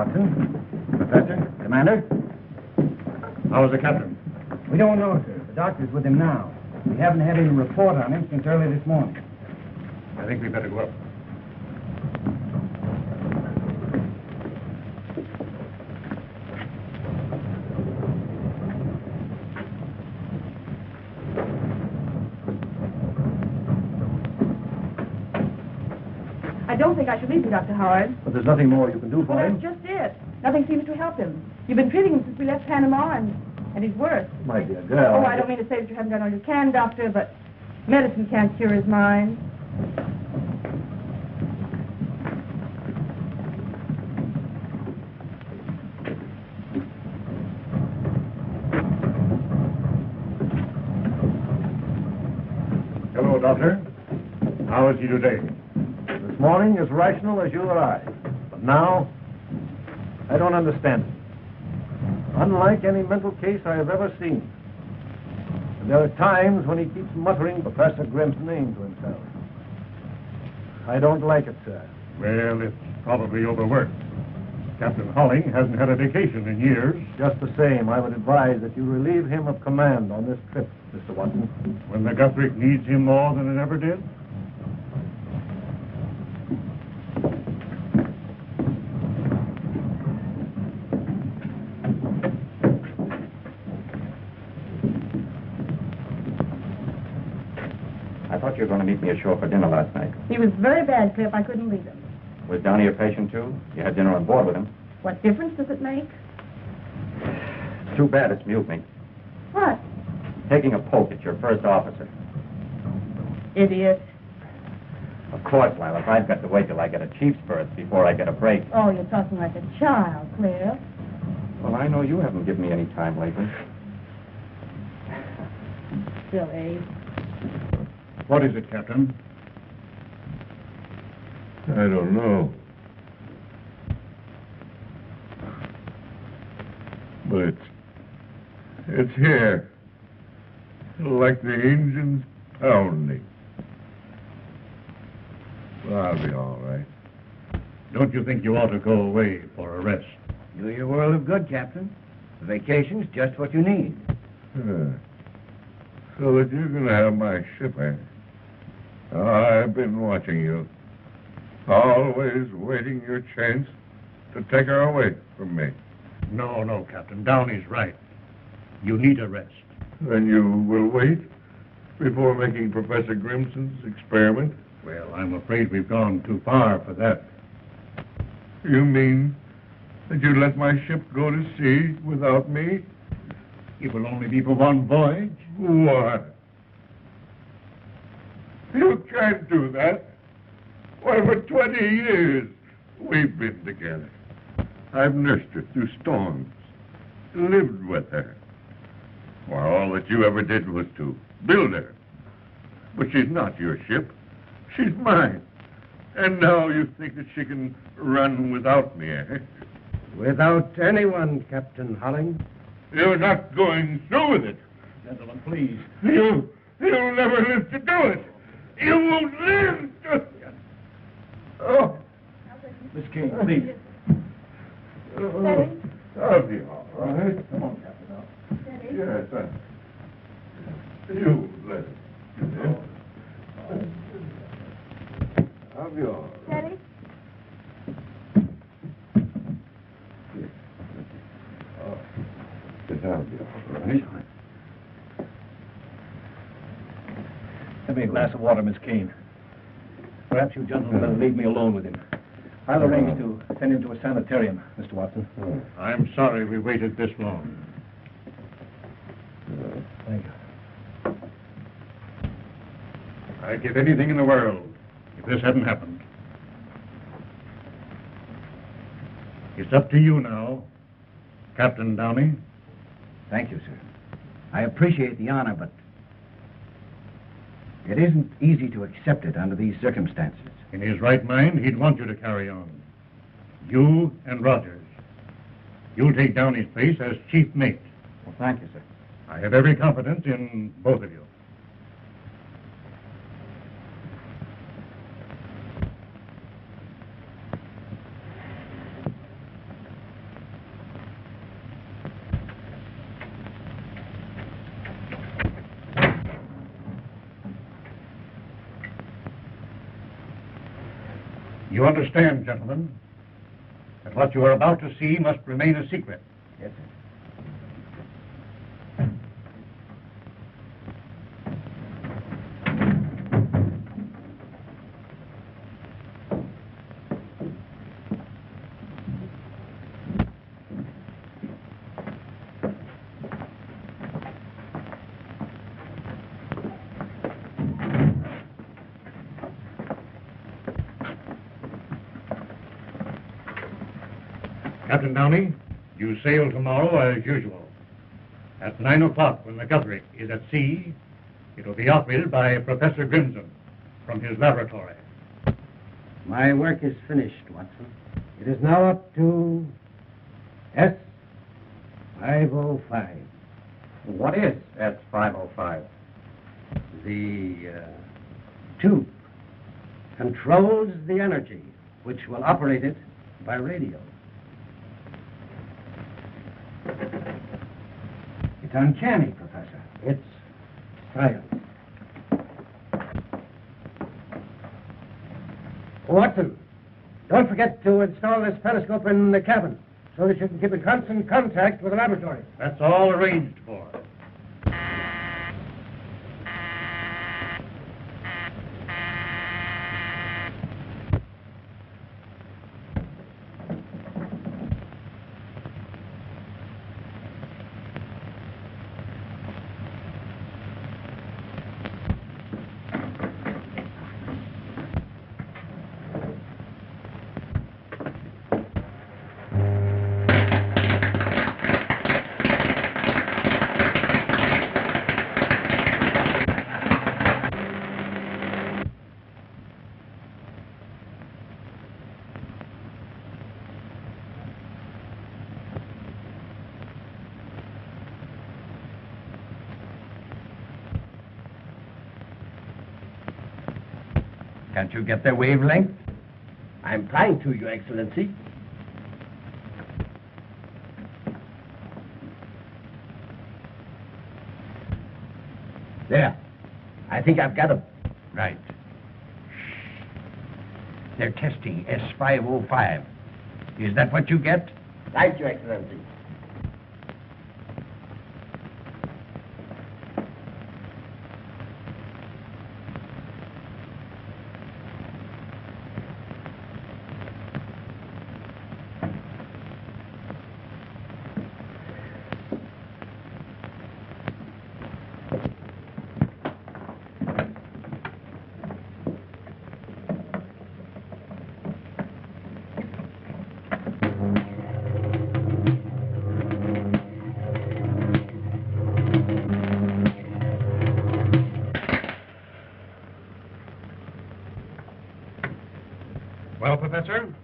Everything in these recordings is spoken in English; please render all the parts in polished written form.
Watson. Professor, Commander. How is the captain? We don't know, sir. The doctor's with him now. We haven't had any report on him since early this morning. I think we better go up. I don't think I should leave you, Dr. Howard. But there's nothing more you can do for Well, him? that's just it. Nothing seems to help him. You've been treating him since we left Panama, and he's worse. My dear girl. Oh, I don't mean to say that you haven't done all you can, Doctor, but medicine can't cure his mind. Hello, Doctor. How is he today? This morning as rational as you or I. But now, I don't understand it. Unlike any mental case I have ever seen. And there are times when he keeps muttering Professor Grimm's name to himself. I don't like it, sir. Well, it's probably overworked. Captain Holling hasn't had a vacation in years. Just the same, I would advise that you relieve him of command on this trip, Mr. Watson. When the Guthrie needs him more than it ever did? I thought you were going to meet me ashore for dinner last night. He was very bad, Cliff. I couldn't leave him. Was Downey a patient, too? You had dinner on board with him. What difference does it make? It's too bad it's mutiny. What? Taking a poke at your first officer. Idiot. Of course, Lila. I've got to wait till I get a chief's berth before I get a break. Oh, you're talking like a child, Cliff. Well, I know you haven't given me any time lately. Silly. What is it, Captain? I don't know. But it's here. Like the engines pounding. Well, I'll be all right. Don't you think you ought to go away for a rest? Do your world of good, Captain. The vacation's just what you need. So that you're going to have my ship, eh? I've been watching you. Always waiting your chance to take her away from me. No, Captain. Downey's right. You need a rest. Then you will wait before making Professor Grimson's experiment? Well, I'm afraid we've gone too far for that. You mean that you let my ship go to sea without me? It will only be for one voyage. What? You can't do that. Why, for 20 years we've been together. I've nursed her through storms, lived with her. Why, all that you ever did was to build her. But she's not your ship. She's mine. And now you think that she can run without me, eh? Without anyone, Captain Holling. You're not going through with it. Gentlemen, please. You'll never live to do it. You won't live to... Oh. Miss Kane, please. Steady. I'll be all right. Come on, Captain. Now. Steady. Yes, you let it. I'll be all right. Steady. I'll be all right. Give me a glass of water, Miss Kane. Perhaps you gentlemen better leave me alone with him. I'll arrange to send him to a sanitarium, Mr. Watson. I'm sorry we waited this long. Thank you. I'd give anything in the world if this hadn't happened. It's up to you now, Captain Downey. Thank you, sir. I appreciate the honor, but it isn't easy to accept it under these circumstances. In his right mind, he'd want you to carry on. You and Rogers. You'll take Downey's place as chief mate. Well, thank you, sir. I have every confidence in both of you. You understand, gentlemen, that what you are about to see must remain a secret. Yes, sir. Captain Downey, you sail tomorrow as usual. At 9 o'clock, when the Guthrie is at sea, it will be operated by Professor Grimson from his laboratory. My work is finished, Watson. It is now up to S505. What is S505? The tube controls the energy which will operate it by radio. It's uncanny, Professor. It's science. Watson, don't forget to install this periscope in the cabin so that you can keep in constant contact with the laboratory. That's all arranged for. Can't you get their wavelength? I'm trying to, Your Excellency. There. I think I've got them. Right. They're testing S505. Is that what you get? Right, Your Excellency. Well, Professor,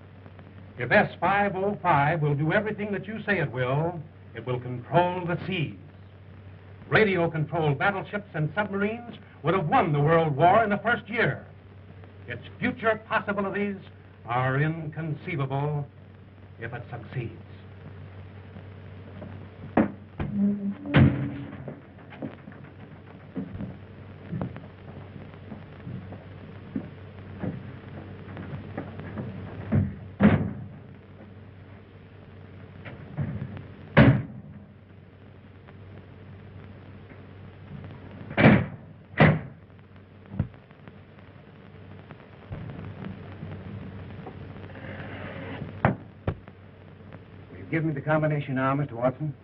if S505 will do everything that you say it will control the seas. Radio-controlled battleships and submarines would have won the World War in the first year. Its future possibilities are inconceivable if it succeeds. Give me the combination now, Mr. Watson.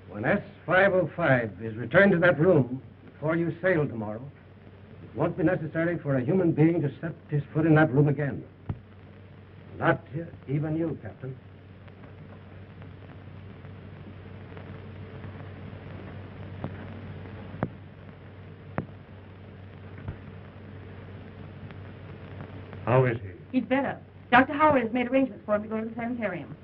When S505 is returned to that room before you sail tomorrow, it won't be necessary for a human being to set his foot in that room again. Not even you, Captain. How is he? He's better. Dr. Howard has made arrangements for him to go to the sanitarium.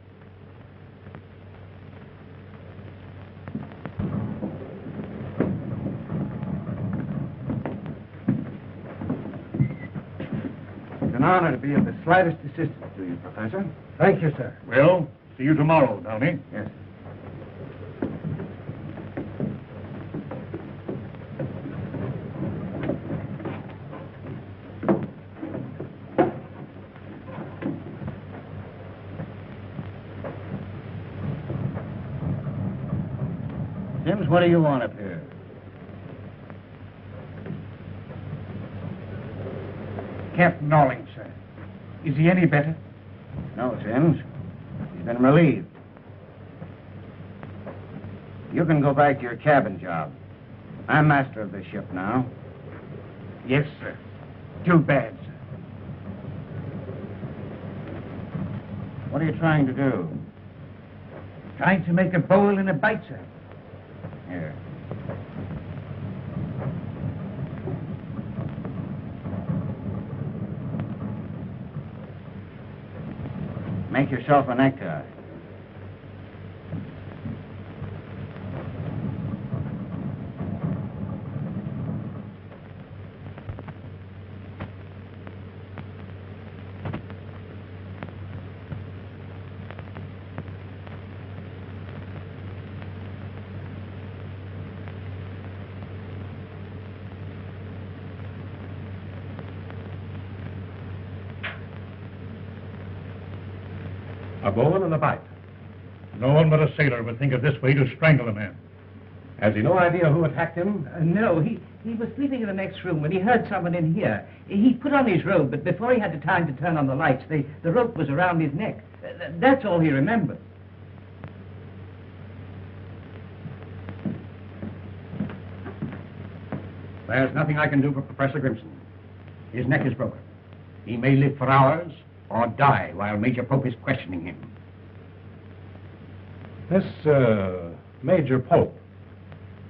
It's an honor to be of the slightest assistance to you, Professor. Thank you, sir. Well, see you tomorrow, Downey. Yes. what do you want up here? Captain Holling, sir. Is he any better? No, Sims. He's been relieved. You can go back to your cabin job. I'm master of this ship now. Yes, sir. Too bad, sir. What are you trying to do? Trying to make a bowl and a bite, sir. Here. Make yourself a necktie. A bowl and a bite. No one but a sailor would think of this way to strangle a man. Has he no idea who attacked him? No, he was sleeping in the next room when he heard someone in here. He put on his robe, but before he had the time to turn on the lights, the rope was around his neck. That's all he remembers. There's nothing I can do for Professor Grimson. His neck is broken. He may live for hours or die while Major Pope is questioning him. This, Major Pope,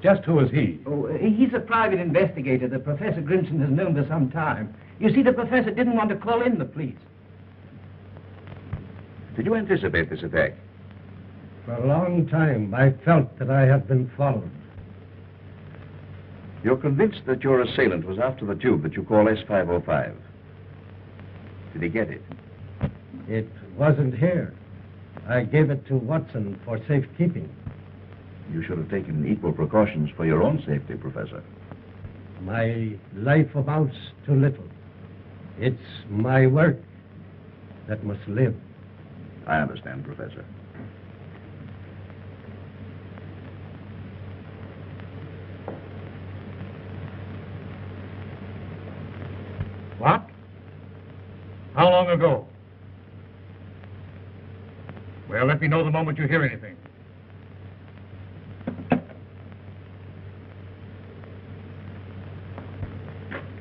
just who is he? Oh, he's a private investigator that Professor Grimson has known for some time. You see, the professor didn't want to call in the police. Did you anticipate this attack? For a long time, I felt that I had been followed. You're convinced that your assailant was after the tube that you call S505. Did he get it? It wasn't here. I gave it to Watson for safekeeping. You should have taken equal precautions for your own safety, Professor. My life amounts to little. It's my work that must live. I understand, Professor. What? How long ago? Well, let me know the moment you hear anything.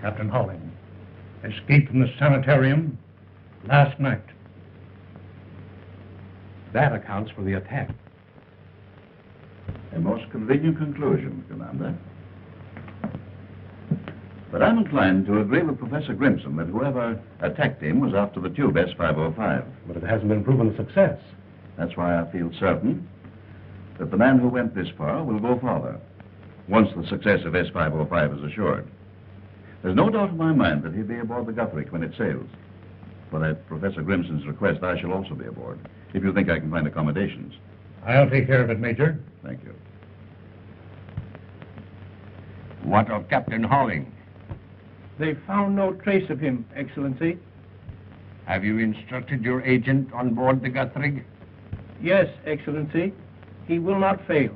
Captain Holling escaped from the sanitarium last night. That accounts for the attack. A most convenient conclusion, Commander. But I'm inclined to agree with Professor Grimson that whoever attacked him was after the tube S505. But it hasn't been proven a success. That's why I feel certain that the man who went this far will go farther, once the success of S505 is assured. There's no doubt in my mind that he'll be aboard the Guthrie when it sails. But at Professor Grimson's request, I shall also be aboard, if you think I can find accommodations. I'll take care of it, Major. Thank you. What of Captain Holling? They found no trace of him, Excellency. Have you instructed your agent on board the Guthrie? Yes, Excellency. He will not fail.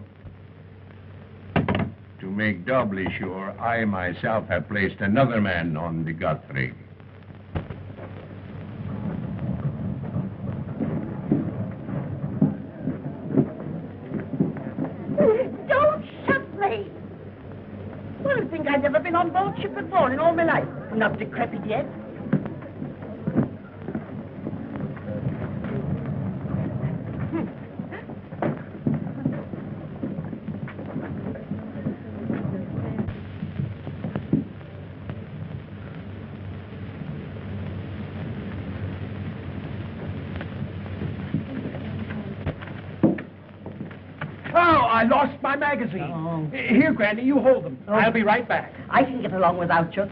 To make doubly sure, I myself have placed another man on the Guthrie. Don't shoot me! Well, I think I've never been on board ship before in all my life. I'm not decrepit yet. I lost my magazine. Oh. Here, Granny, you hold them. Oh. I'll be right back. I can get along without you.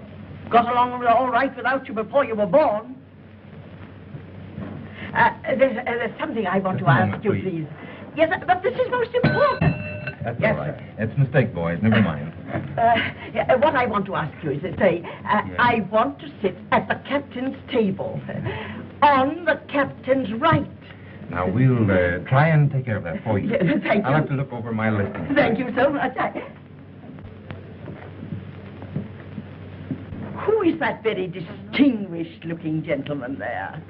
Got along all right without you before you were born. There's something I want to ask you, please. Yes, but this is most important. That's Yes, all right. sir. It's a mistake, boys. Never mind. What I want to ask you is, I want to sit at the captain's table, on the captain's right. Now, we'll try and take care of that for you. Yes, thank I'll you. have to look over my listing. Thank you so much. Who is that very distinguished-looking gentleman there?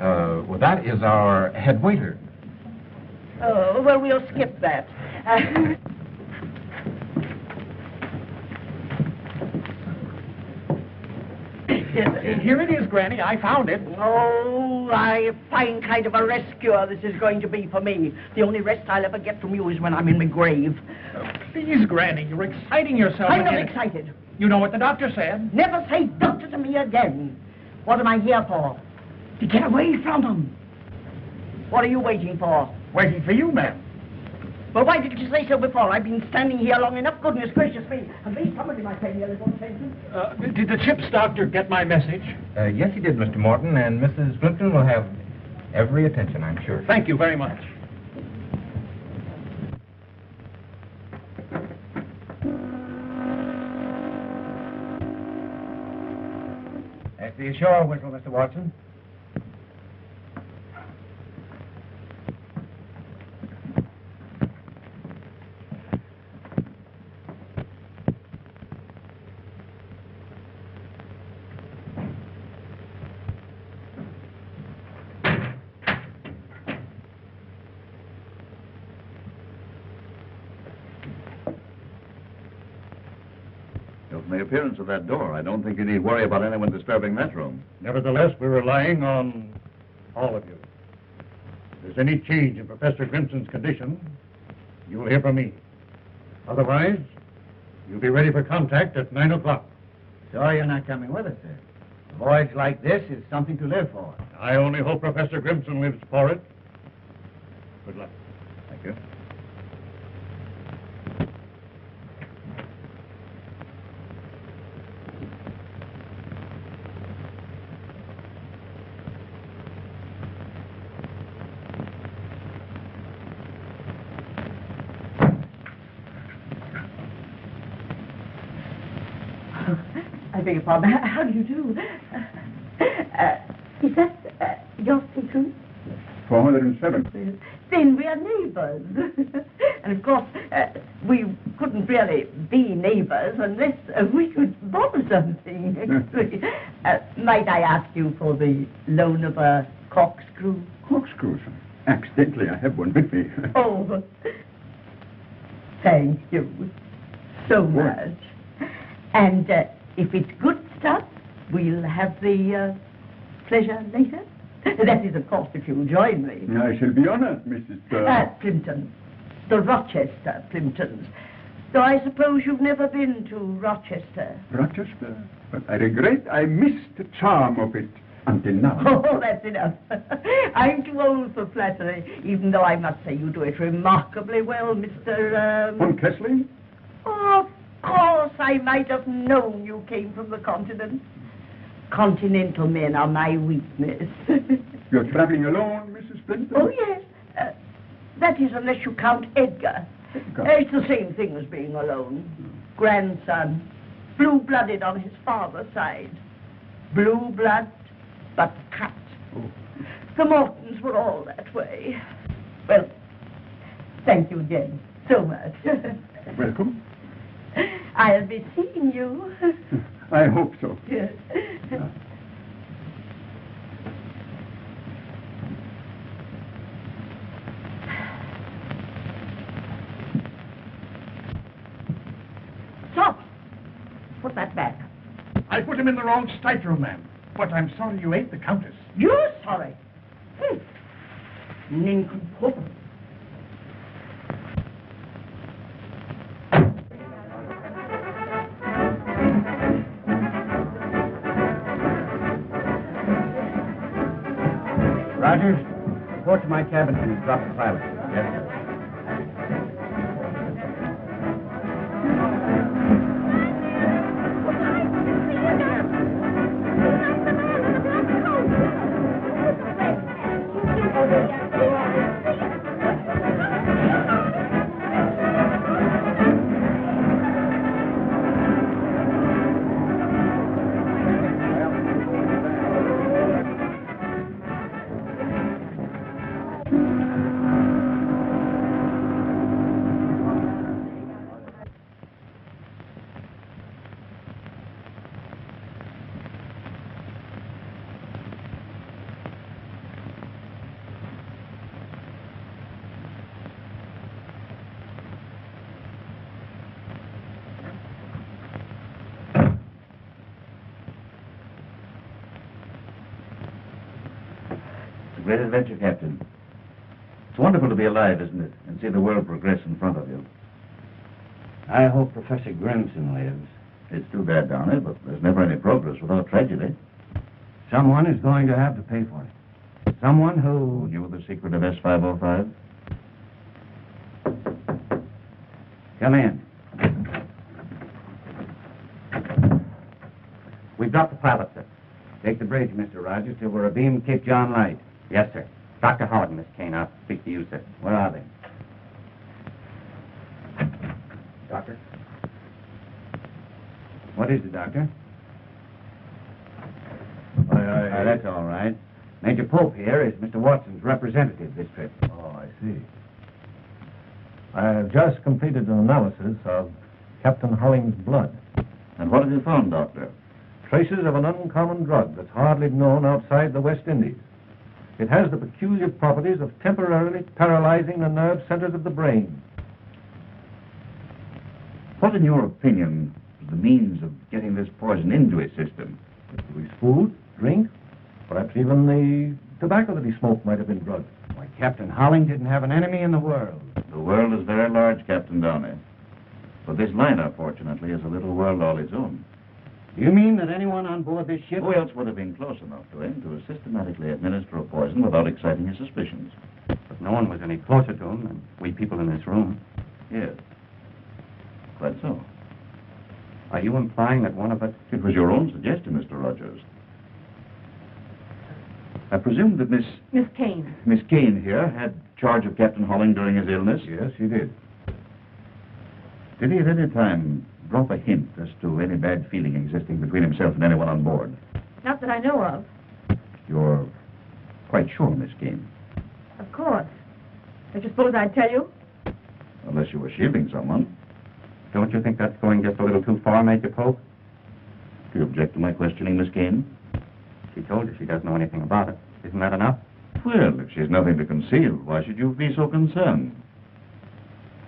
Well, that is our head waiter. Oh, well, we'll skip that. Here it is, Granny. I found it. Oh, a fine kind of a rescuer this is going to be for me. The only rest I'll ever get from you is when I'm in my grave. Please, Granny, you're exciting yourself. I'm not again. excited. You know what the doctor said? Never say doctor to me again. What am I here for? To get away from them. What are you waiting for? Waiting for you, ma'am. Well, why didn't you say so before? I've been standing here long enough. Goodness gracious me. And please, somebody might pay me a little attention. Did the ship's doctor get my message? Yes, he did, Mr. Morton, and Mrs. Plimpton will have every attention, I'm sure. Thank you very much. That's the ashore whistle, Mr. Watson. From the appearance of that door, I don't think you need worry about anyone disturbing that room. Nevertheless, we're relying on all of you. If there's any change in Professor Grimson's condition, you'll hear from me. Otherwise, you'll be ready for contact at 9 o'clock. Sorry you're not coming with us, sir. A voyage like this is something to live for. I only hope Professor Grimson lives for it. Good luck. Thank you. I beg your pardon. How do you do? Is that your station? 407. Then we are neighbors. And of course, we couldn't really be neighbors unless we could bother something. Might I ask you for the loan of a corkscrew? Corkscrews. Accidentally, I have one with me. Oh, thank you so much. And if it's good stuff, we'll have the pleasure later. That is, of course, if you'll join me. I shall be honored, Mrs. Plimpton. The Rochester Plimptons. Though I suppose you've never been to Rochester. Rochester? But I regret I missed the charm of it until now. Oh, that's enough. I'm too old for flattery, even though I must say you do it remarkably well, Mr. Von Kessling? Oh, of course, I might have known you came from the continent. Continental men are my weakness. You're traveling alone, Mrs. Plimpton? Oh, yes. That is, unless you count Edgar. It's the same thing as being alone. Grandson, blue-blooded on his father's side. Blue blood, but Capt. Oh. The Mortons were all that way. Well, thank you again so much. Welcome. I'll be seeing you. I hope so. Yes. Stop! Put that back. I put him in the wrong stateroom, ma'am. But I'm sorry you ate the Countess. You're sorry. Nincompoop. Rogers, report to my cabin and drop the pilot. Yes, sir. a great adventure, Captain. It's wonderful to be alive, isn't it? And see the world progress in front of you. I hope Professor Grimson lives. It's too bad, Downey, but there's never any progress without tragedy. Someone is going to have to pay for it. Someone who... Knew the secret of S505? Come in. We've dropped the pilot, sir. Take the bridge, Mr. Rogers, till we're abeam Cape John Light. Yes, sir. Dr. Holling, Miss Kane. I'll speak to you, sir. Where are they? Doctor? What is it, Doctor? That's all right. Major Pope here is Mr. Watson's representative this trip. Oh, I see. I have just completed an analysis of Captain Holling's blood. And what have you found, Doctor? Traces of an uncommon drug that's hardly known outside the West Indies. It has the peculiar properties of temporarily paralyzing the nerve centers of the brain. What, in your opinion, is the means of getting this poison into his system? His food, drink, perhaps even the tobacco that he smoked might have been drugged. Why, Captain Holling didn't have an enemy in the world. The world is very large, Captain Downey. But this liner, fortunately, is a little world all its own. Do you mean that anyone on board this ship... Who else would have been close enough to him to systematically administer a poison without exciting his suspicions? But no one was any closer to him than we people in this room. Yes. Quite so. Are you implying that one of us... It was your own suggestion, Mr. Rogers. I presume that Miss Kane here had charge of Captain Holling during his illness? Yes, he did. Did he at any time drop a hint as to any bad feeling existing between himself and anyone on board? Not that I know of. You're quite sure, Miss Kane? Of course. Don't you suppose I'd tell you? Unless you were shielding someone. Don't you think that's going just a little too far, Major Pope? Do you object to my questioning, Miss Kane? She told you she doesn't know anything about it. Isn't that enough? Well, if she's nothing to conceal, why should you be so concerned?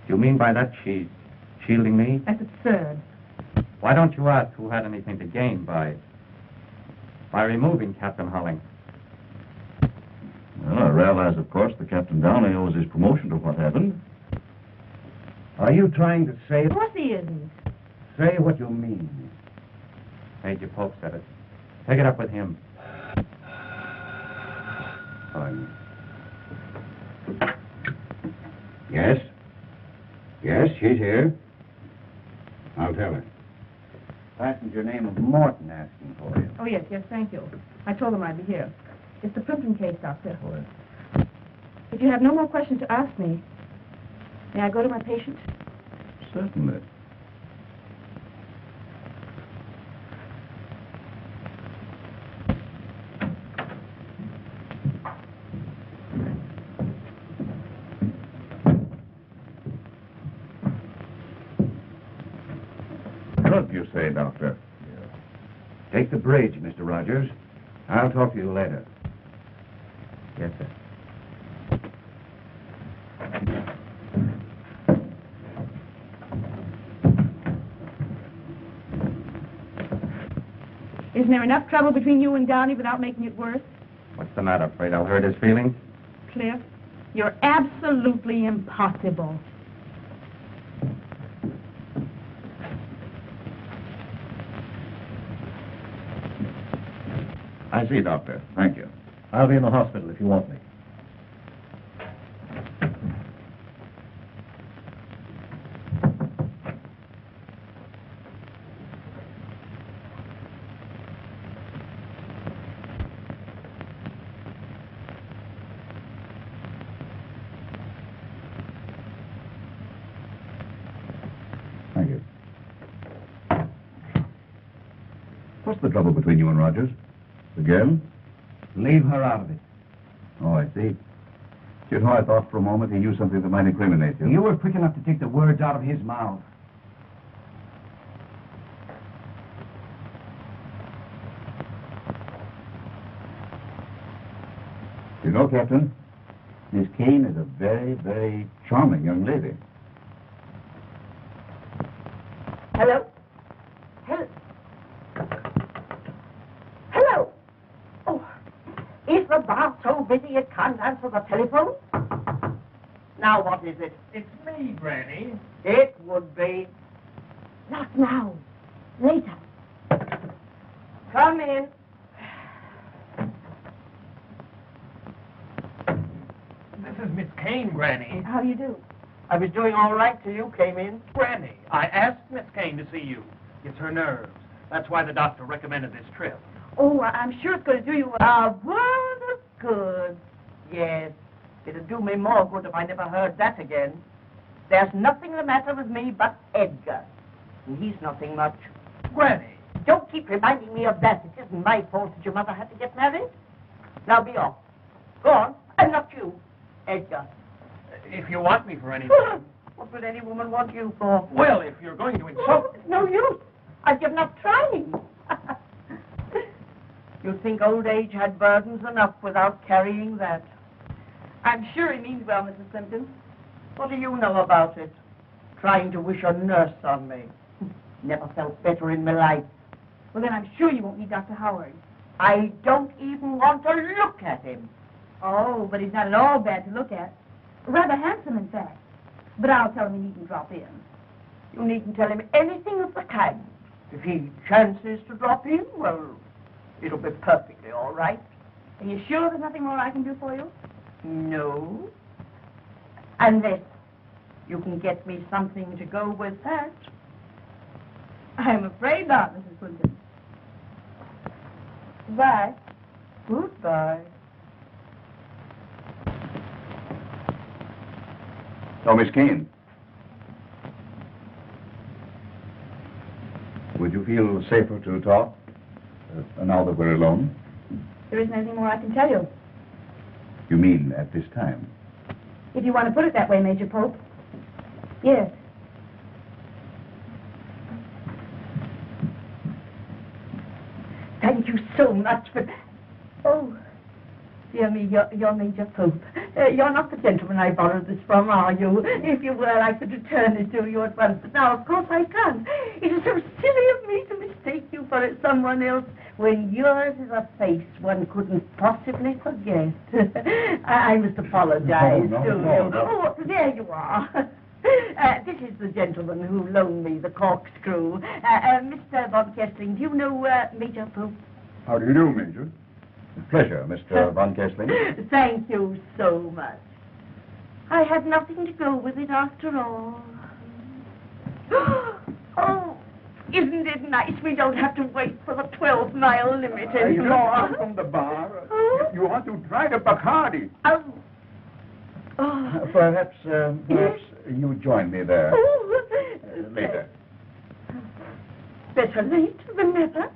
Do you mean by that she's shielding me? That's absurd. Why don't you ask who had anything to gain by removing Captain Holling? Well, I realize, of course, that Captain Downey owes his promotion to what happened. Are you trying to say... Of course he isn't. Say what you mean. Major Pope said it. Take it up with him. Yes? Yes, she's here. I'll tell her. Passenger name of Morton asking for you. Oh, yes, thank you. I told him I'd be here. It's the Plimpton case, Doctor. If you have no more questions to ask me, may I go to my patient? Certainly. Drug, you say, Doctor? Take the bridge, Mr. Rogers. I'll talk to you later. Yes, sir. Isn't there enough trouble between you and Downey without making it worse? What's the matter? Afraid I'll hurt his feelings? Cliff, you're absolutely impossible. I see, Doctor. Thank you. I'll be in the hospital if you want me. Thank you. What's the trouble between you and Rogers? The girl? Leave her out of it. Oh, I see. You know, I thought for a moment he knew something that might incriminate you. You were quick enough to take the words out of his mouth. You know, Captain, Miss Kane is a very, very charming young lady. Hello? Hello? Hello? Oh, is the bar so busy you can't answer the telephone? Now what is it? It's me, Granny. It would be. Not now. Later. Come in. This is Miss Kane, Granny. How do you do? I was doing all right till you came in. Granny, I asked Miss Kane to see you. It's her nerves. That's why the doctor recommended this trip. Oh, I'm sure it's going to do you A world of good. Yes. It'd do me more good if I never heard that again. There's nothing the matter with me but Edgar. And he's nothing much. Granny. Don't keep reminding me of that. It isn't my fault that your mother had to get married. Now be off. Go on. And not you, Edgar. If you want me for anything. What would any woman want you for? Well, if you're going to insult... It's no use. I've given up trying. You think old age had burdens enough without carrying that? I'm sure he means well, Mrs. Plimpton. What do you know about it? Trying to wish a nurse on me. Never felt better in my life. Well, then I'm sure you won't need Dr. Howard. I don't even want to look at him. Oh, but he's not at all bad to look at. Rather handsome, in fact. But I'll tell him he needn't drop in. You needn't tell him anything of the kind. If he chances to drop in, well, it'll be perfectly all right. Are you sure there's nothing more I can do for you? No. Unless you can get me something to go with that. I'm afraid not, Mrs. Plimpton. Goodbye. Goodbye. Oh, Miss Kane. Would you feel safer to talk now that we're alone? There isn't anything more I can tell you. You mean at this time? If you want to put it that way, Major Pope. Yes. Thank you so much for... Oh, dear me, you're Major Pope. You're not the gentleman I borrowed this from, are you? If you were, I could return it to you at once. But now, of course, I can't. It is so silly of me to mistake you for someone else when yours is a face one couldn't possibly forget. I must apologize to you. Oh, there you are. This is the gentleman who loaned me the corkscrew. Mr. von Kessling, do you know Major Pope? How do you do, Major? Pleasure, Mr. von Kessling. Thank you so much. I had nothing to go with it after all. Oh, isn't it nice we don't have to wait for the 12-mile limit anymore? You from the bar. You want to try the Bacardi. Oh. Perhaps you join me there later. Better late than never.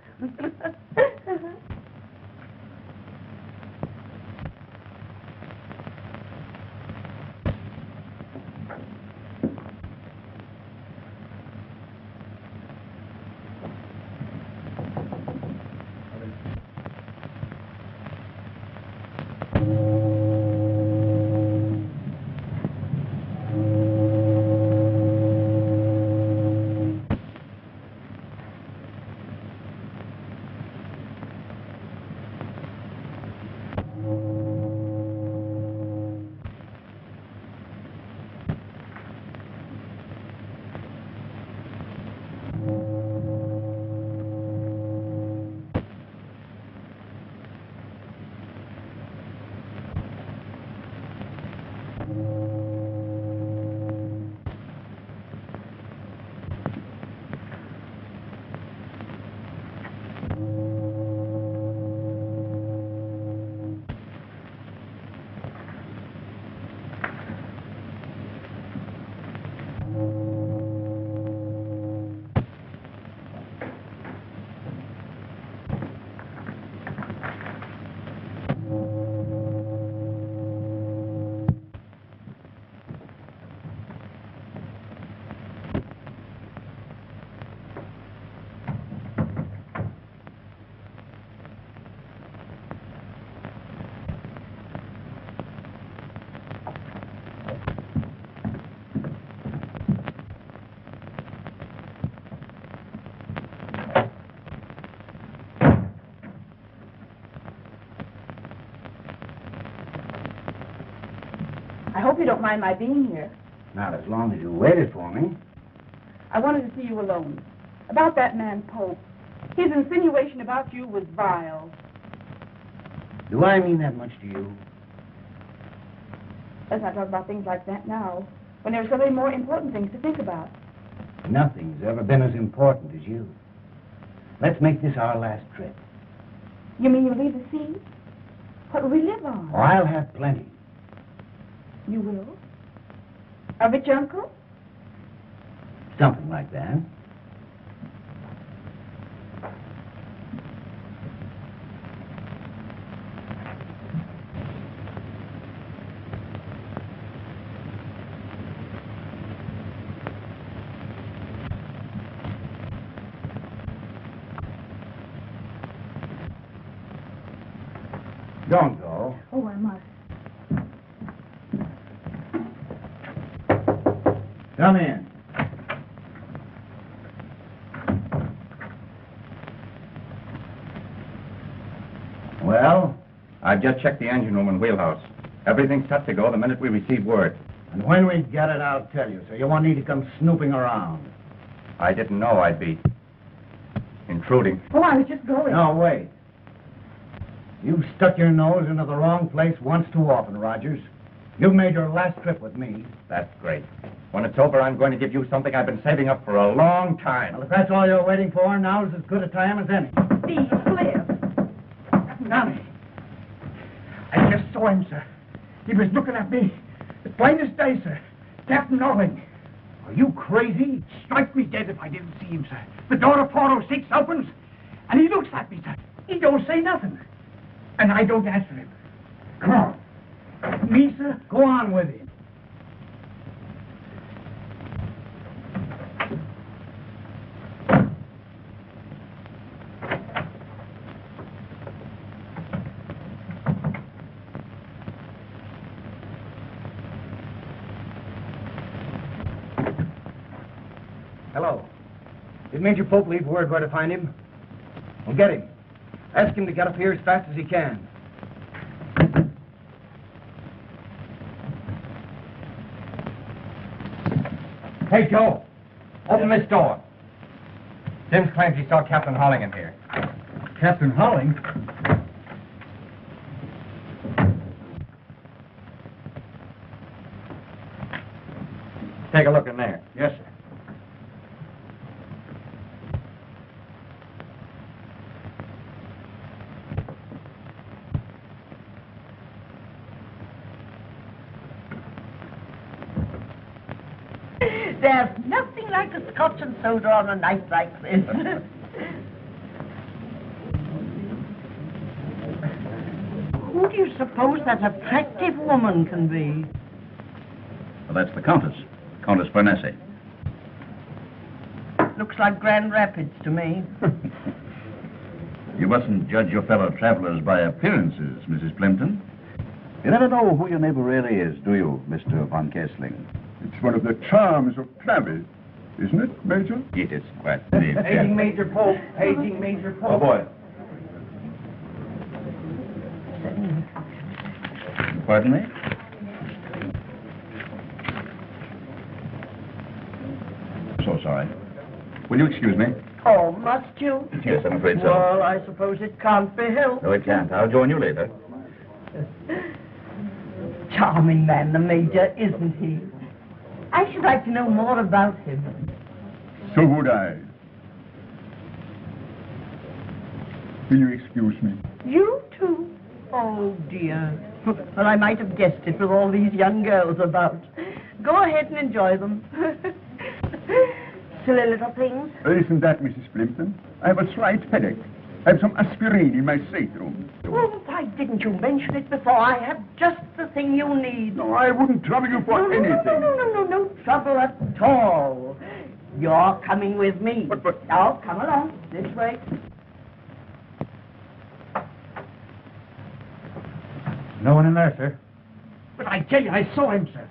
I hope you don't mind my being here. Not as long as you waited for me. I wanted to see you alone. About that man, Pope. His insinuation about you was vile. Do I mean that much to you? Let's not talk about things like that now, when there are so many more important things to think about. Nothing's ever been as important as you. Let's make this our last trip. You mean you'll leave the sea? What will we live on? Oh, I'll have plenty. You will? A rich uncle? Something like that. Don't go. Oh, I must. Come in. Well? I've just checked the engine room and wheelhouse. Everything's set to go the minute we receive word. And when we get it, I'll tell you, so you won't need to come snooping around. I didn't know I'd be intruding. Oh, I was just going. No, wait. You've stuck your nose into the wrong place once too often, Rogers. You've made your last trip with me. That's great. When it's over, I'm going to give you something I've been saving up for a long time. Well, if that's all you're waiting for, now's as good a time as any. Steve, Cliff. Downey. I just saw him, sir. He was looking at me. As plain as day, sir. Captain Holling. Are you crazy? Strike me dead if I didn't see him, sir. The door of 406 opens, and he looks at me, sir. He don't say nothing. And I don't answer him. Come on. Me, sir? Go on with him. Hello. Did Major Pope leave word where to find him? Well, get him. Ask him to get up here as fast as he can. Hey, Joe. Open this door. Sims claims he saw Captain Holling in here. Captain Holling? Take a look in there. Yes, sir. There's nothing like a scotch and soda on a night like this. Who do you suppose that attractive woman can be? Well, that's the Countess. Countess Bernese. Looks like Grand Rapids to me. You mustn't judge your fellow travelers by appearances, Mrs. Plimpton. You never know who your neighbor really is, do you, Mr. von Kessling? It's one of the charms of travel, isn't it, Major? It is quite indeed. Paging Major Pope. Paging Major Pope. Oh, boy. Pardon me? So sorry. Will you excuse me? Oh, must you? Yes, I'm afraid so. Well, I suppose it can't be helped. No, it can't. I'll join you later. Charming man, the Major, isn't he? I should like to know more about him. So would I. Will you excuse me? You too? Oh, dear. Well, I might have guessed it with all these young girls about. Go ahead and enjoy them. Silly little things. Isn't that, Mrs. Plimpton? I have a slight headache. I have some aspirin in my stateroom. Well, why didn't you mention it before? I have just the thing you need. No, I wouldn't trouble you for anything. No trouble at all. You're coming with me. But... Now, come along. This way. No one in there, sir. But I tell you, I saw him, sir.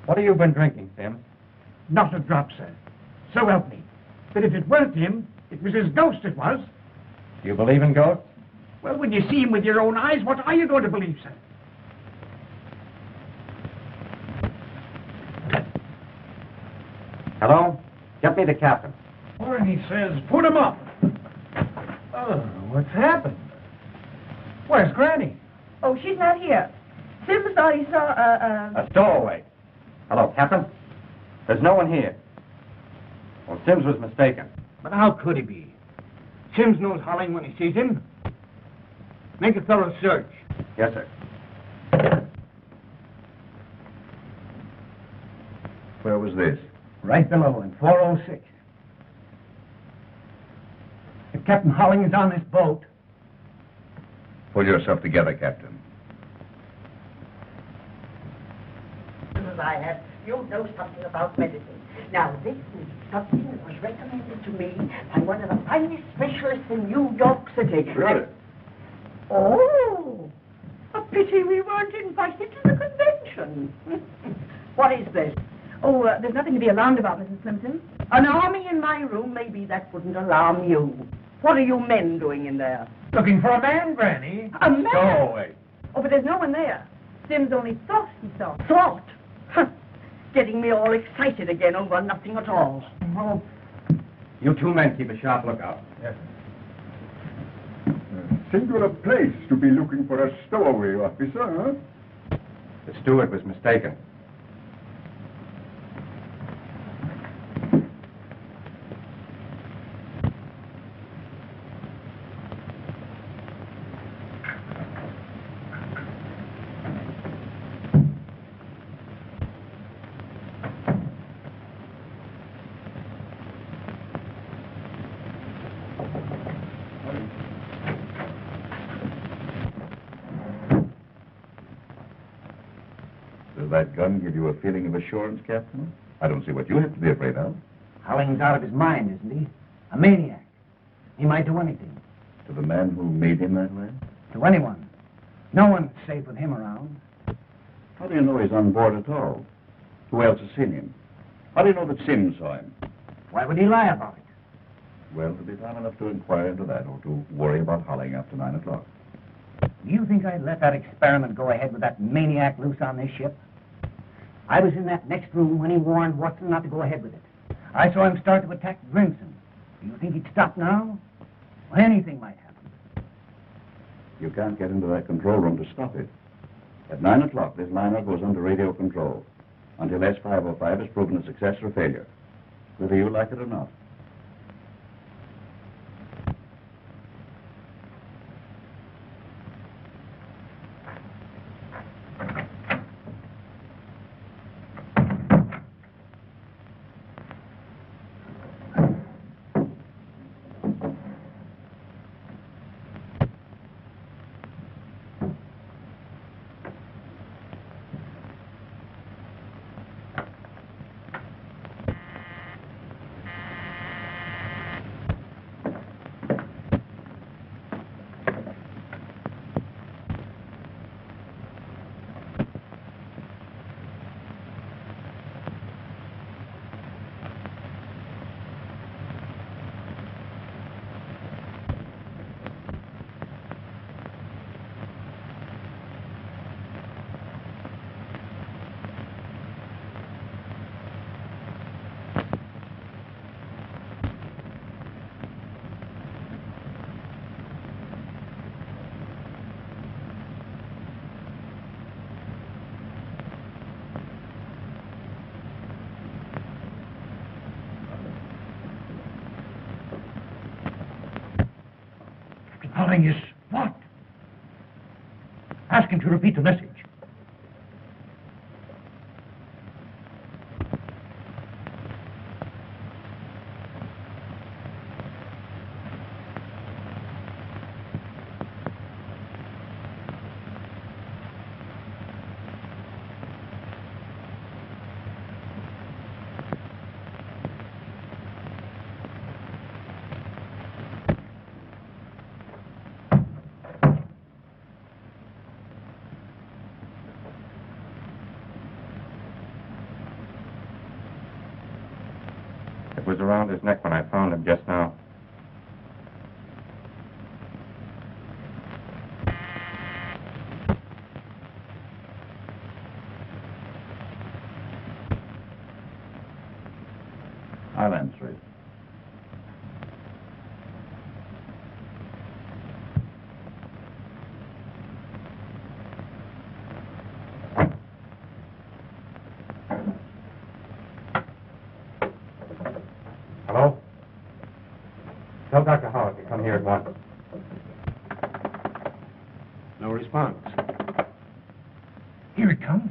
What have you been drinking, Sims? Not a drop, sir. So help me. But if it weren't him, it was his ghost it was. Do you believe in ghosts? Well, when you see him with your own eyes, what are you going to believe, sir? Let me the captain. And he says, put him up. Oh, what's happened? Where's Granny? Oh, she's not here. Sims thought he saw A stowaway. Hello, Captain. There's no one here. Well, Sims was mistaken. But how could he be? Sims knows Holling when he sees him. Make a thorough search. Yes, sir. Where was this? Right below in 406. If Captain Holling is on this boat... Pull yourself together, Captain. I have, you know something about medicine. Now, this is something that was recommended to me by one of the finest specialists in New York City. Really? Oh, a pity we weren't invited to the convention. What is this? Oh, there's nothing to be alarmed about, Mrs. Plimpton. An army in my room, maybe that wouldn't alarm you. What are you men doing in there? Looking for a man, Granny. A man? Stowaway. Oh, but there's no one there. Sims only thought he saw. Thought? Huh. Getting me all excited again over nothing at all. Well, You two men keep a sharp lookout. yes. Singular place to be looking for a stowaway officer, huh? The steward was mistaken. Does that gun give you a feeling of assurance, Captain? I don't see what you have to be afraid of. Holling's out of his mind, isn't he? A maniac. He might do anything. To the man who made him that way? To anyone. No one's safe with him around. How do you know he's on board at all? Who else has seen him? How do you know that Sims saw him? Why would he lie about it? Well, to be time enough to inquire into that or to worry about Holling after 9 o'clock. Do you think I'd let that experiment go ahead with that maniac loose on this ship? I was in that next room when he warned Watson not to go ahead with it. I saw him start to attack Grimson. Do you think he'd stop now? Well, anything might happen. You can't get into that control room to stop it. At 9 o'clock, this liner goes under radio control until S505 is proven a success or failure, whether you like it or not. Holling is what? Ask him to repeat the message. It was around his neck when I found him just now. I'll answer it. Hello? Tell Dr. Howard to come here at once. No response. Here it comes.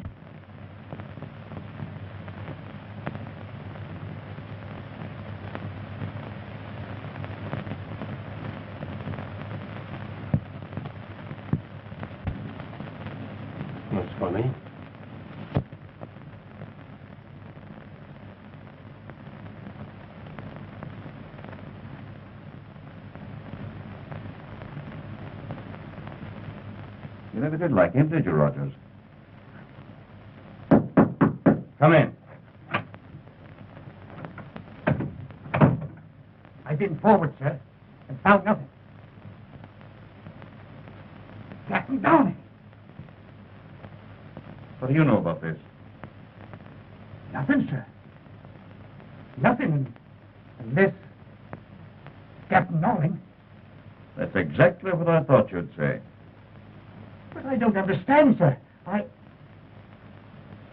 That's funny. You never did like him, did you, Rogers? Come in. I've been forward, sir, and found nothing. Captain Downey. What do you know about this? Nothing, sir. Nothing unless Captain Holling. That's exactly what I thought you'd say. But I don't understand, sir.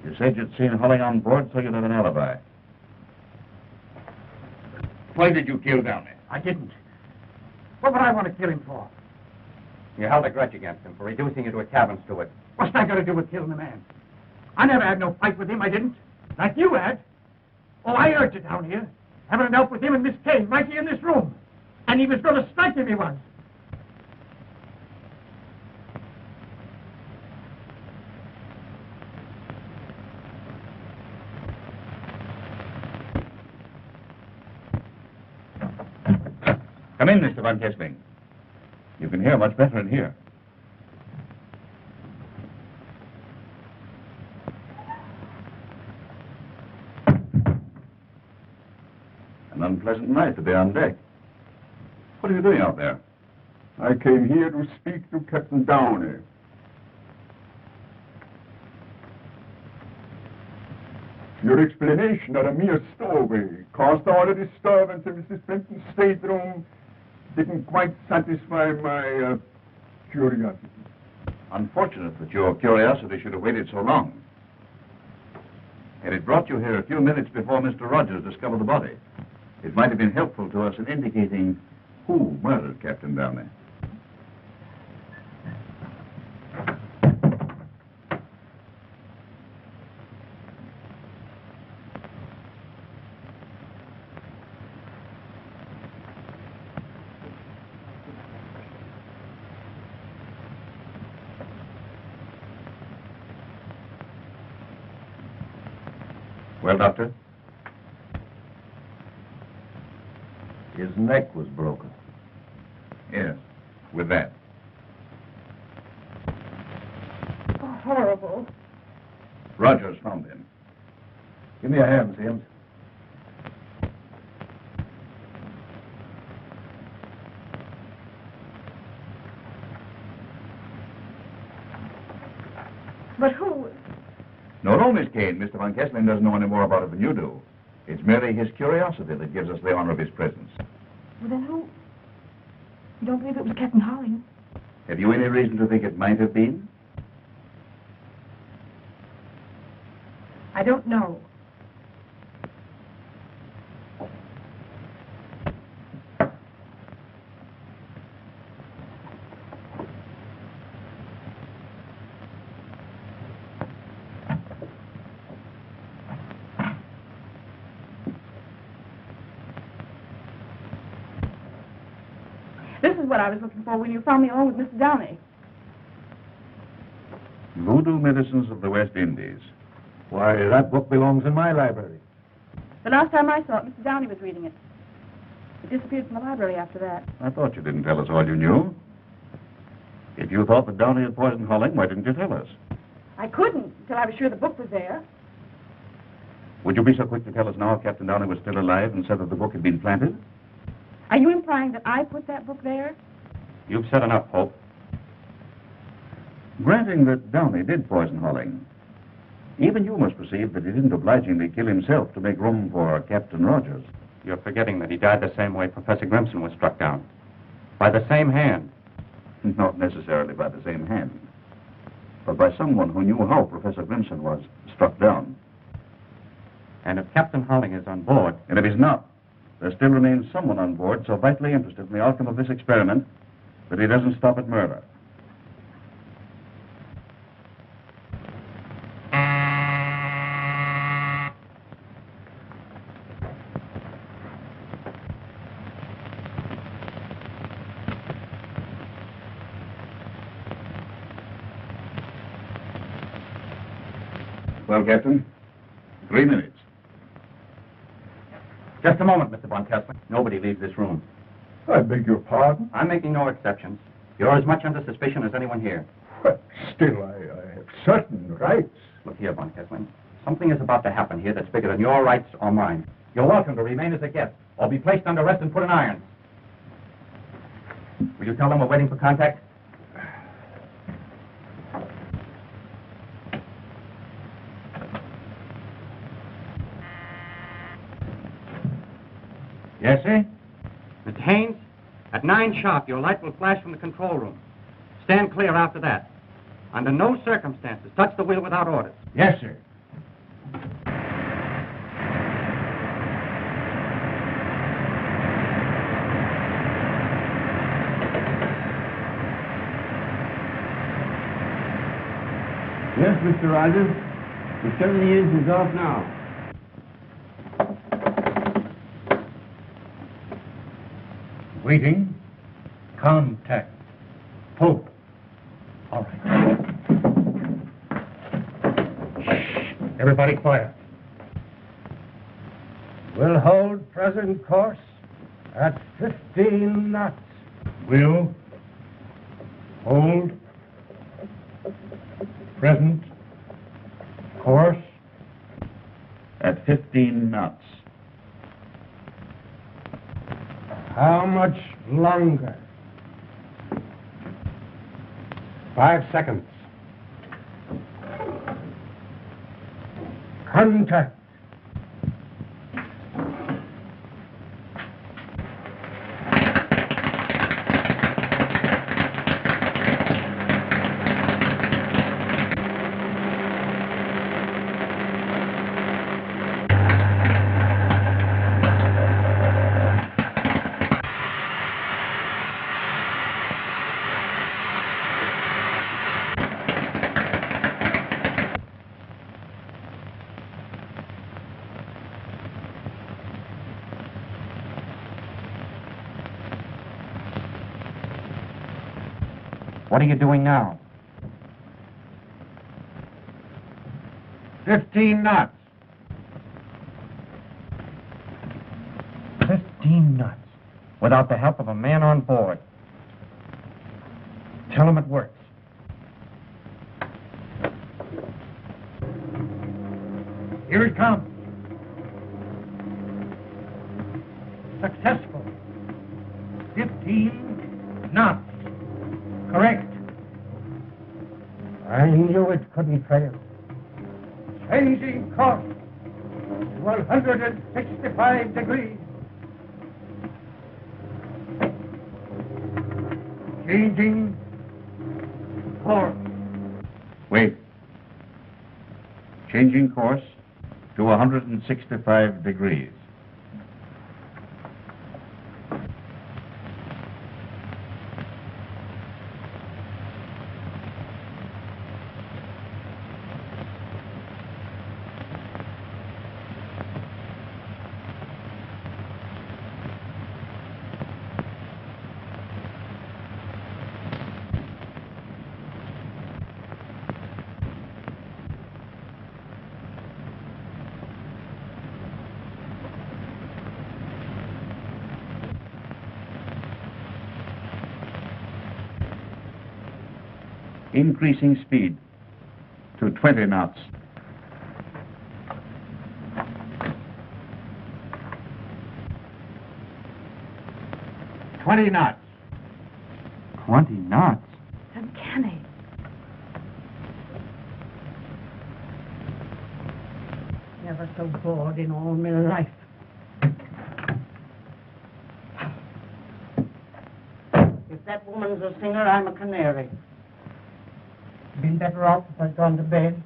You said you'd seen Holling on board, so you'd have an alibi. Why did you kill Downey? I didn't. What would I want to kill him for? You held a grudge against him for reducing you to a cabin steward. What's that got to do with killing a man? I never had no fight with him, I didn't. Like you had. Oh, I heard you down here, having an out with him and Miss Kane right here in this room. And he was going to strike him, he was. Come in, Mr. Von Kessling. You can hear much better in here. An unpleasant night to be on deck. What are you doing out there? I came here to speak to Captain Downey. Your explanation of a mere stowaway caused all the disturbance in Mrs. Plimpton's stateroom didn't quite satisfy my curiosity. Unfortunate that your curiosity should have waited so long. Had it brought you here a few minutes before Mr. Rogers discovered the body, it might have been helpful to us in indicating who murdered Captain Downey. Well, Doctor? His neck was broken. Yes, with that. Oh, horrible. Rogers found him. Give me a hand, Sims. But who? No, no, Miss Kane. Mr. Von Kessling doesn't know any more about it than you do. It's merely his curiosity that gives us the honor of his presence. Well, then who? You don't believe it was Captain Holling? Have you any reason to think it might have been? I don't know. This is what I was looking for when you found me alone with Mr. Downey. Voodoo Medicines of the West Indies. Why, that book belongs in my library. The last time I saw it, Mr. Downey was reading it. It disappeared from the library after that. I thought you didn't tell us all you knew. If you thought that Downey had poisoned Holling, why didn't you tell us? I couldn't until I was sure the book was there. Would you be so quick to tell us now if Captain Downey was still alive and said that the book had been planted? Are you implying that I put that book there? You've said enough, Hope. Granting that Downey did poison Holling, even you must perceive that he didn't obligingly kill himself to make room for Captain Rogers. You're forgetting that he died the same way Professor Grimson was struck down. By the same hand. Not necessarily by the same hand, but by someone who knew how Professor Grimson was struck down. And if Captain Holling is on board... And if he's not, there still remains someone on board so vitally interested in the outcome of this experiment that he doesn't stop at murder. Well, Captain, 3 minutes. Just a moment, Mr. von Kessling. Nobody leaves this room. I beg your pardon? I'm making no exceptions. You're as much under suspicion as anyone here. But still, I have certain rights. Look here, von Kessling. Something is about to happen here that's bigger than your rights or mine. You're welcome to remain as a guest, or be placed under arrest and put in irons. Will you tell them we're waiting for contact? Yes, sir? Mr. Haynes, at 9 sharp, your light will flash from the control room. Stand clear after that. Under no circumstances, touch the wheel without orders. Yes, sir. Yes, Mr. Rogers. The 70 years is off now. Waiting. Contact. Pope. All right. Shh. Everybody quiet. We'll hold present course at 15 knots. Will. Hold. Present. Course. At 15 knots. How much longer? 5 seconds. Contact. What are you doing now? 15 knots. 15 knots. Without the help of a man on board. Tell him it works. Here it comes. Successful. 15 knots. Correct. I knew it couldn't fail. Changing course. 165 degrees. Changing course. Wait. Changing course to 165 degrees. Increasing speed to 20 knots. $20 knots. 20 knots? Uncanny. Never so bored in all my life. woman's a singer, I'm a canary. Been better off if I'd gone to bed.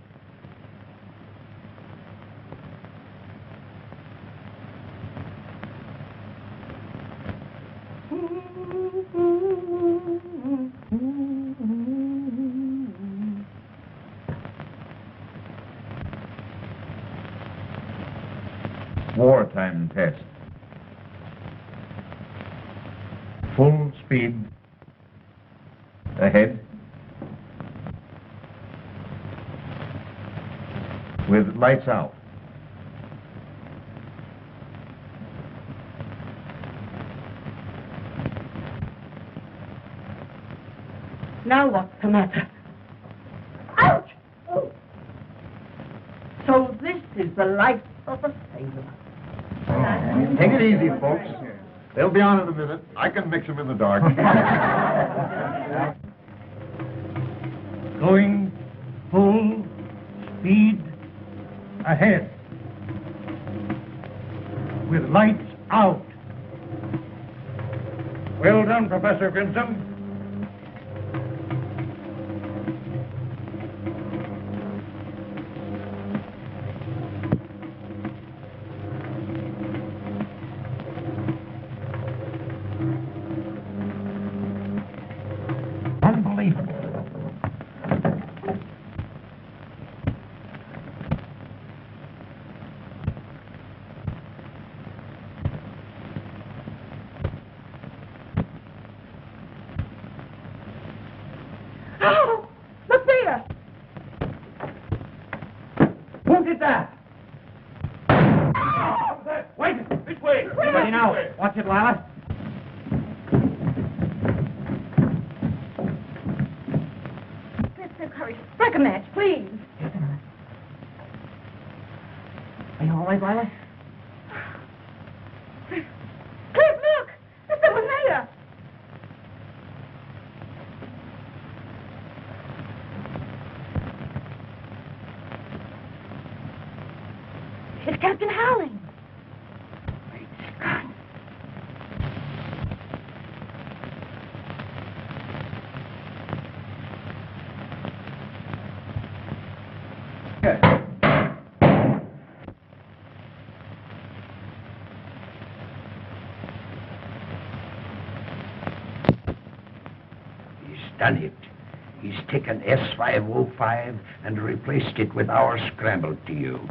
Wartime test. Full speed ahead with lights out. Now what's the matter? Ouch! Oh. So this is the life of a sailor. Take it easy, folks. They'll be on in a minute. I can mix them in the dark. Going full speed ahead with lights out. Well done, Professor Grimson. Watch it, Lila. Let's hurry. Strike a match, please. Just a minute. Are you all right, Lila? Cliff, look! There's someone there! It's Captain Holling. Done it. He's taken S505 and replaced it with our scramble tube.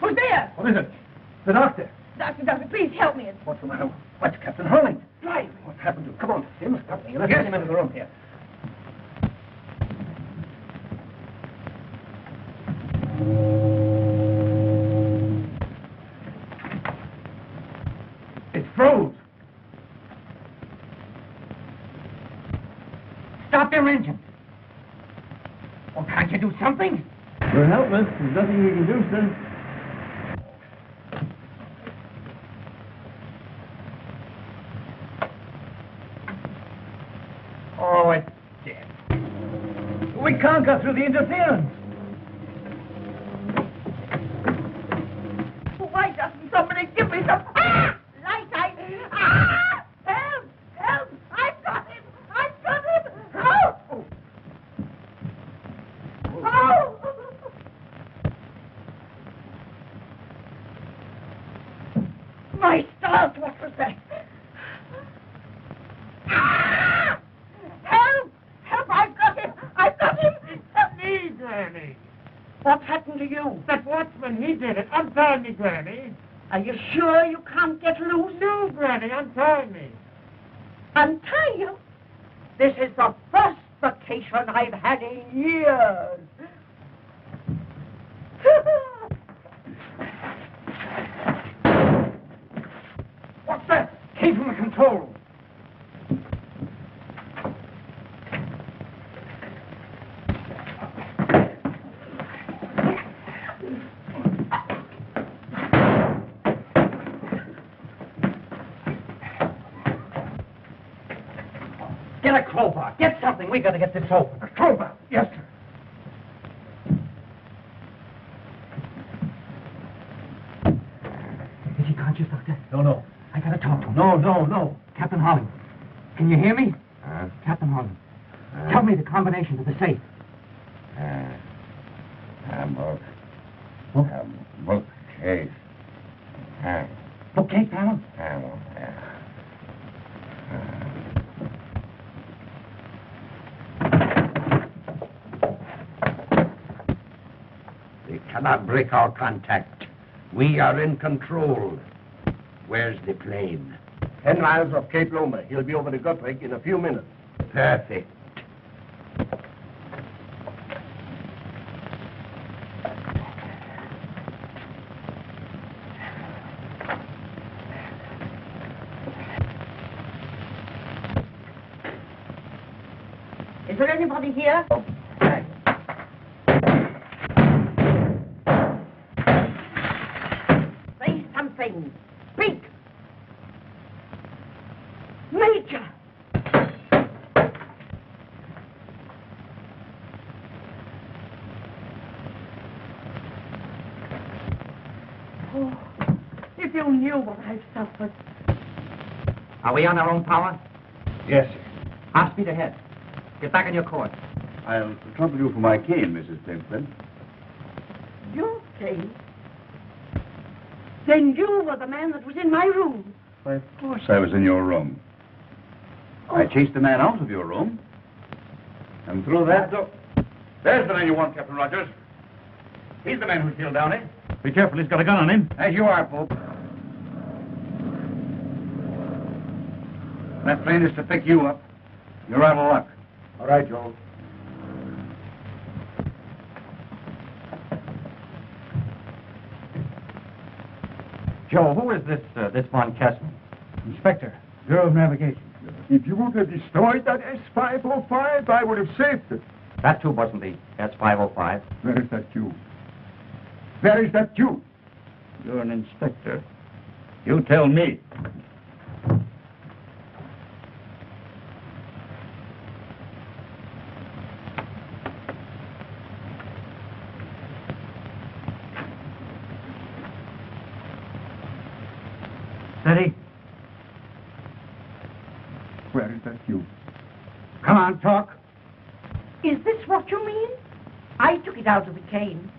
Who's there? What is it? The doctor. Doctor, please help me. What's the matter? What's Captain Holling? Drive. What's happened to him? Come on, Sims. Help me. Let's get him into the room here. It froze. Stop their engine. Well, can't you do something? We're helpless. There's nothing we can do, sir. Oh, it's dead. We can't go through the interference. Why doesn't somebody give me some... Ah! Light, Ah! Help! Help! I've got him! I've got him! Help! Oh! My stars, what was that? Ah! Help! Help! I've got him! I've got him! Help me, Granny! What happened to you? That watchman, he did it. Untie me, Granny. Are you sure you can't get loose? No, Granny, untie me. Untie you? This is the first vacation I've had in years. What's that? Came from the control room. Get a crowbar. Get something. We got to get this open. A crowbar? Yes, sir. Is he conscious, Doctor? No. I gotta talk to him. No. Captain Holling, can you hear me? Captain Holling, tell me the combination to the safe. Bookcase. Bookcase panel? They cannot break our contact. We are in control. Where's the plane? 10 miles off Cape Loma. He'll be over the Guthrie in a few minutes. Perfect. Is there anybody here? Say something. Speak. Major. Oh, if you knew what I've suffered. Are we on our own power? Yes, sir. Half speed ahead. Get back on your course. I'll trouble you for my cane, Mrs. Plimpton. You, Kane? Then you were the man that was in my room. Why, of course I was in your room. I chased the man out of your room. And through that door... There's the man you want, Captain Rogers. He's the man who killed Downey. Be careful, he's got a gun on him. As you are, Pope. That plane is to pick you up. You're out of luck. All right, Joe. Joe, who is this Von Kessling? Inspector, Bureau of Navigation. If you would have destroyed that S-505, I would have saved it. That too wasn't the S-505. Where is that Jew? Where is that Jew? You're an inspector. You tell me. Steady. Where is that Jew? Come on, talk. Is this what you mean? I took it out of the cane.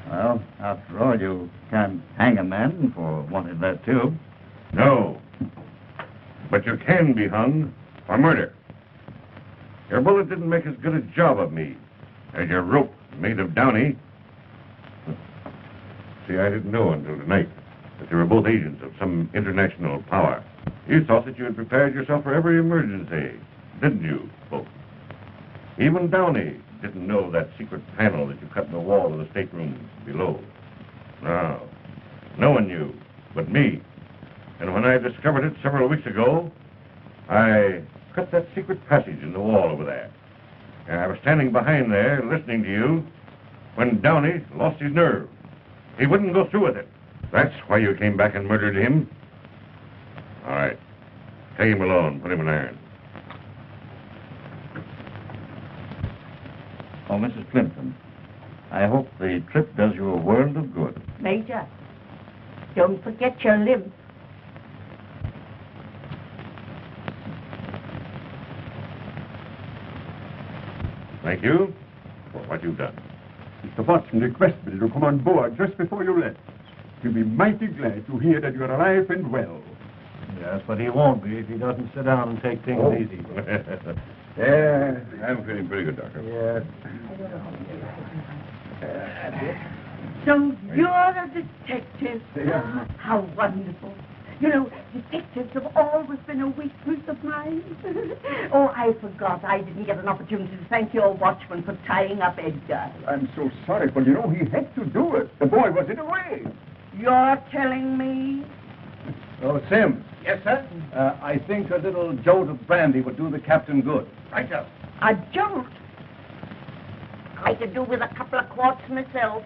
Well, after all, you can't hang a man for wanting that too. No. But you can be hung for murder. Your bullet didn't make as good a job of me as your rope made of Downey. See, I didn't know until tonight that you were both agents of some international power. You thought that you had prepared yourself for every emergency, didn't you, both? Even Downey didn't know that secret panel that you cut in the wall of the stateroom below. No, no one knew but me. And when I discovered it several weeks ago, I cut that secret passage in the wall over there. And I was standing behind there listening to you when Downey lost his nerve. He wouldn't go through with it. That's why you came back and murdered him. All right. Take him alone. Put him in irons. Oh, Mrs. Plimpton, I hope the trip does you a world of good. Major, don't forget your limp. Thank you for what you've done. Mr. Watson requested me to come on board just before you left. He'll be mighty glad to hear that you're alive and well. Yes, but he won't be if he doesn't sit down and take things easy. Yeah, I'm feeling pretty good, Doctor. Yes. So you're a detective. Yeah. How wonderful. You know, detectives have always been a weakness of mine. Oh, I forgot. I didn't get an opportunity to thank your watchman for tying up Edgar. I'm so sorry, but you know, he had to do it. The boy was in a way. You're telling me? Oh, Sim. Yes, sir? I think a little jolt of brandy would do the captain good. Right, sir. A jolt? I could do with a couple of quarts myself.